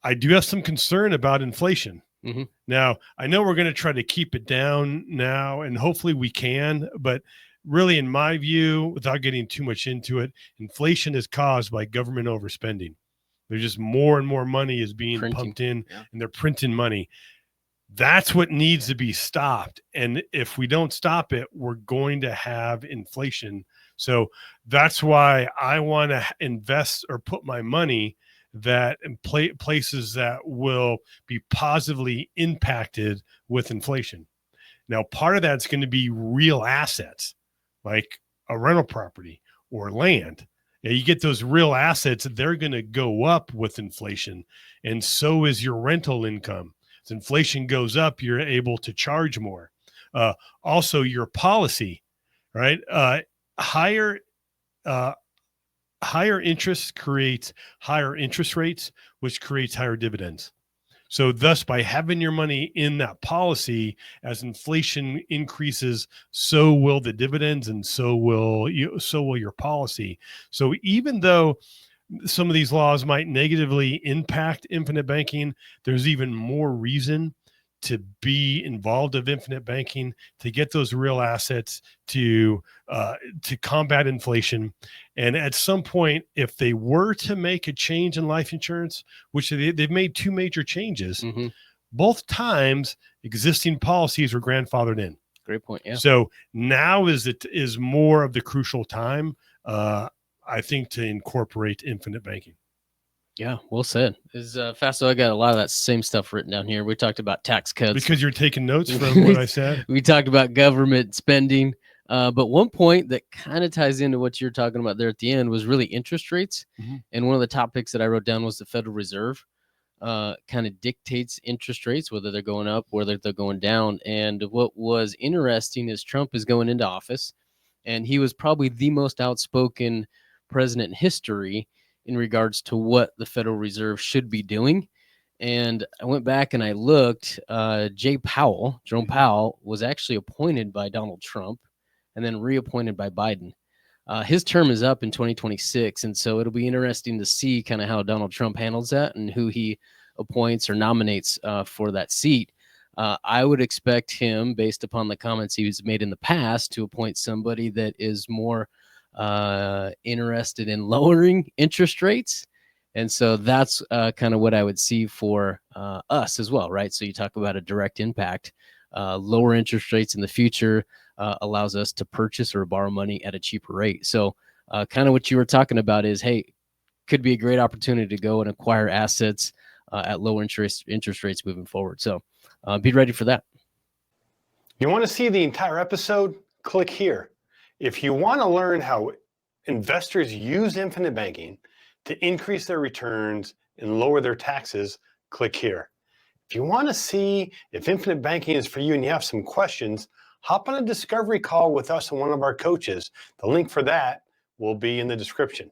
I do have some concern about inflation. Mm-hmm. Now, I know we're going to try to keep it down now, and hopefully we can, but really, in my view, without getting too much into it, inflation is caused by government overspending. There's just more and more money is being Printing. pumped in, Yeah. and they're printing money. That's what needs to be stopped. And if we don't stop it, we're going to have inflation. So that's why I want to invest or put my money that in places that will be positively impacted with inflation. Now, part of that's going to be real assets like a rental property or land. Yeah, you get those real assets, they're going to go up with inflation. And so is your rental income. As inflation goes up, you're able to charge more. Also, your policy, right? Higher uh, higher interest creates higher interest rates, which creates higher dividends. So thus, by having your money in that policy, as inflation increases, so will the dividends, and so will your policy. So even though some of these laws might negatively impact infinite banking, there's even more reason to be involved of infinite banking, to get those real assets, to combat inflation. And at some point, if they were to make a change in life insurance, which they've made two major changes, Mm-hmm. both times existing policies were grandfathered in. Great point. Yeah. So now is more of the crucial time, I think, to incorporate infinite banking. Yeah, well said. Is Fasto, I got a lot of that same stuff written down here. We talked about tax cuts. Because you're taking notes from what I said? We talked about government spending. But one point that kind of ties into what you're talking about there at the end was really interest rates. Mm-hmm. And one of the topics that I wrote down was the Federal Reserve kind of dictates interest rates, whether they're going up, whether they're going down. And what was interesting is Trump is going into office, and he was probably the most outspoken president in history in regards to what the Federal Reserve should be doing. And I went back and I looked. Jerome Powell, was actually appointed by Donald Trump and then reappointed by Biden. His term is up in 2026, and so it'll be interesting to see kind of how Donald Trump handles that and who he appoints or nominates for that seat. I would expect him, based upon the comments he's made in the past, to appoint somebody that is more interested in lowering interest rates. And so that's kind of what I would see for us as well, right? So you talk about a direct impact. Lower interest rates in the future allows us to purchase or borrow money at a cheaper rate. So kind of what you were talking about is, hey, could be a great opportunity to go and acquire assets at lower interest rates moving forward. So be ready for that. You want to see the entire episode? Click here. If you want to learn how investors use infinite banking to increase their returns and lower their taxes, click here. If you want to see if infinite banking is for you and you have some questions, hop on a discovery call with us and one of our coaches. The link for that will be in the description.